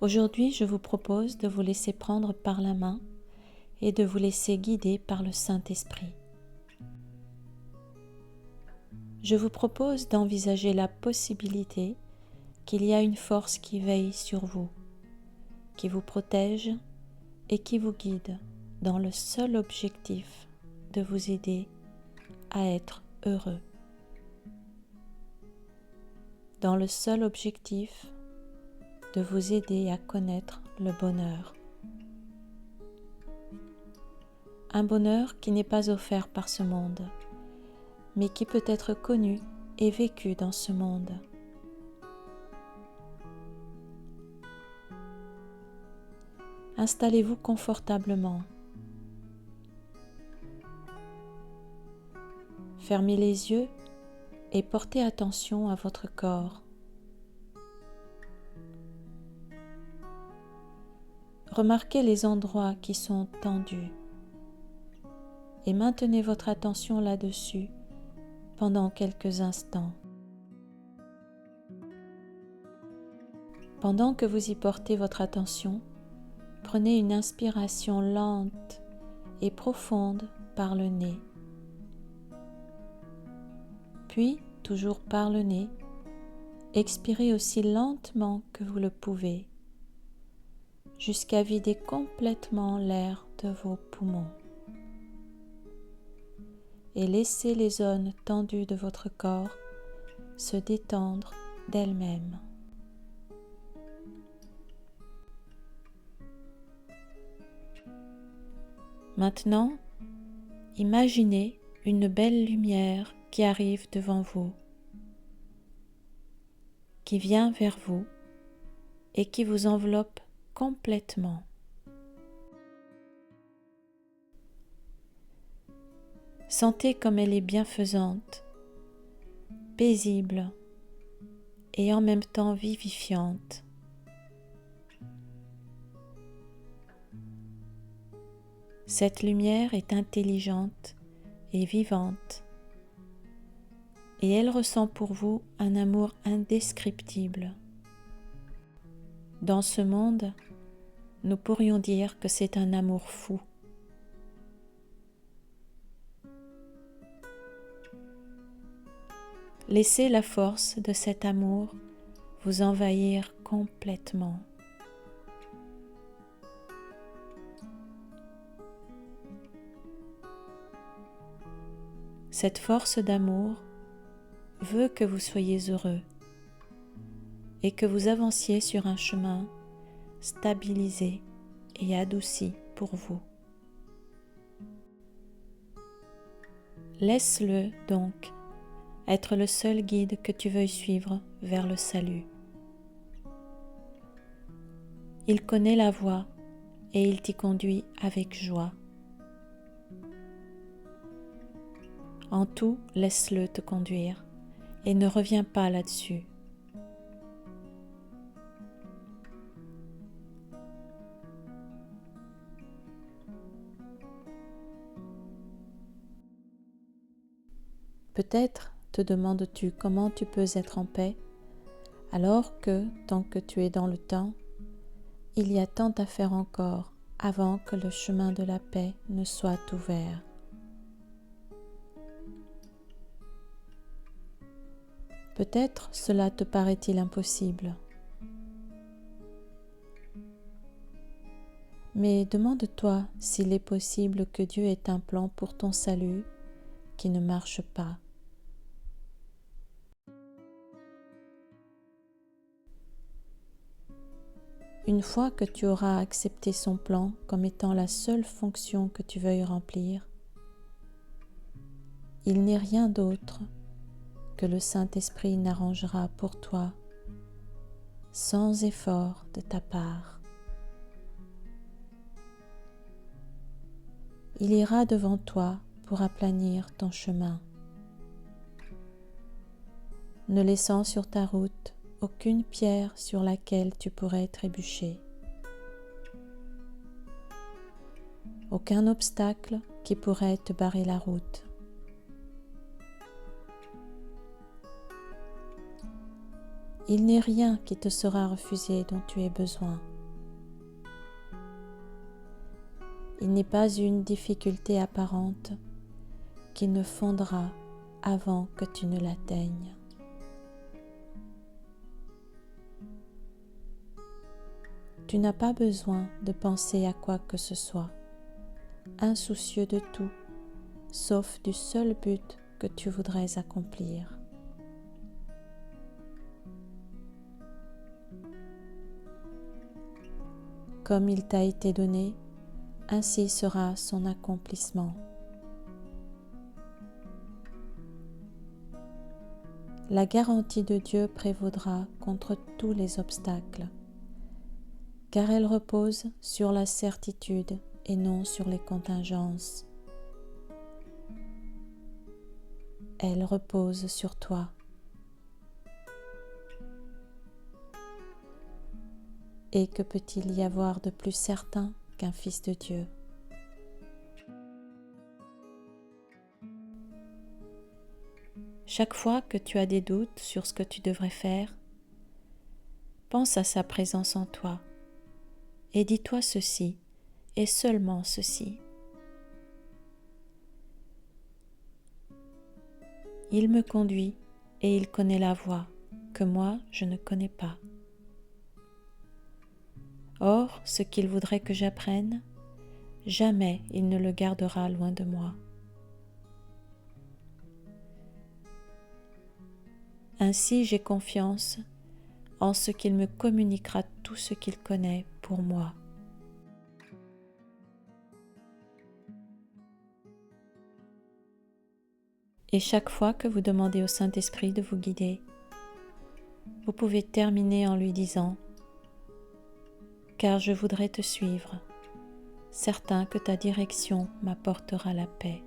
Aujourd'hui, je vous propose de vous laisser prendre par la main et de vous laisser guider par le Saint-Esprit. Je vous propose d'envisager la possibilité qu'il y a une force qui veille sur vous, qui vous protège et qui vous guide dans le seul objectif de vous aider à être heureux. Dans le seul objectif de vous aider à connaître le bonheur. Un bonheur qui n'est pas offert par ce monde, mais qui peut être connu et vécu dans ce monde. Installez-vous confortablement. Fermez les yeux et portez attention à votre corps. Remarquez les endroits qui sont tendus et maintenez votre attention là-dessus pendant quelques instants. Pendant que vous y portez votre attention, prenez une inspiration lente et profonde par le nez. Puis, toujours par le nez, expirez aussi lentement que vous le pouvez, jusqu'à vider complètement l'air de vos poumons. Et laissez les zones tendues de votre corps se détendre d'elles-mêmes. Maintenant, imaginez une belle lumière qui arrive devant vous, qui vient vers vous et qui vous enveloppe complètement. Sentez comme elle est bienfaisante, paisible et en même temps vivifiante. Cette lumière est intelligente et vivante et elle ressent pour vous un amour indescriptible. Dans ce monde, nous pourrions dire que c'est un amour fou. Laissez la force de cet amour vous envahir complètement. Cette force d'amour veut que vous soyez heureux et que vous avanciez sur un chemin stabilisé et adouci pour vous. Laisse-le donc être le seul guide que tu veuilles suivre vers le salut. Il connaît la voie et il t'y conduit avec joie. En tout, laisse-le te conduire et ne reviens pas là-dessus. Peut-être te demandes-tu comment tu peux être en paix alors que, tant que tu es dans le temps, il y a tant à faire encore avant que le chemin de la paix ne soit ouvert. Peut-être cela te paraît-il impossible. Mais demande-toi s'il est possible que Dieu ait un plan pour ton salut qui ne marche pas. Une fois que tu auras accepté son plan comme étant la seule fonction que tu veuilles remplir, il n'est rien d'autre que le Saint-Esprit n'arrangera pour toi sans effort de ta part. Il ira devant toi pour aplanir ton chemin, ne laissant sur ta route aucune pierre sur laquelle tu pourrais trébucher, aucun obstacle qui pourrait te barrer la route. Il n'est rien qui te sera refusé dont tu aies besoin. Il n'est pas une difficulté apparente qui ne fondra avant que tu ne l'atteignes. Tu n'as pas besoin de penser à quoi que ce soit, insoucieux de tout, sauf du seul but que tu voudrais accomplir. Comme il t'a été donné, ainsi sera son accomplissement. La garantie de Dieu prévaudra contre tous les obstacles, car elle repose sur la certitude et non sur les contingences. Elle repose sur toi. Et que peut-il y avoir de plus certain qu'un fils de Dieu? Chaque fois que tu as des doutes sur ce que tu devrais faire, pense à sa présence en toi et dis-toi ceci et seulement ceci. Il me conduit et il connaît la voie que moi je ne connais pas. Or, ce qu'il voudrait que j'apprenne, jamais il ne le gardera loin de moi. Ainsi j'ai confiance en ce qu'il me communiquera tout ce qu'il connaît pour moi. Et chaque fois que vous demandez au Saint-Esprit de vous guider, vous pouvez terminer en lui disant « Car je voudrais te suivre, certain que ta direction m'apportera la paix. »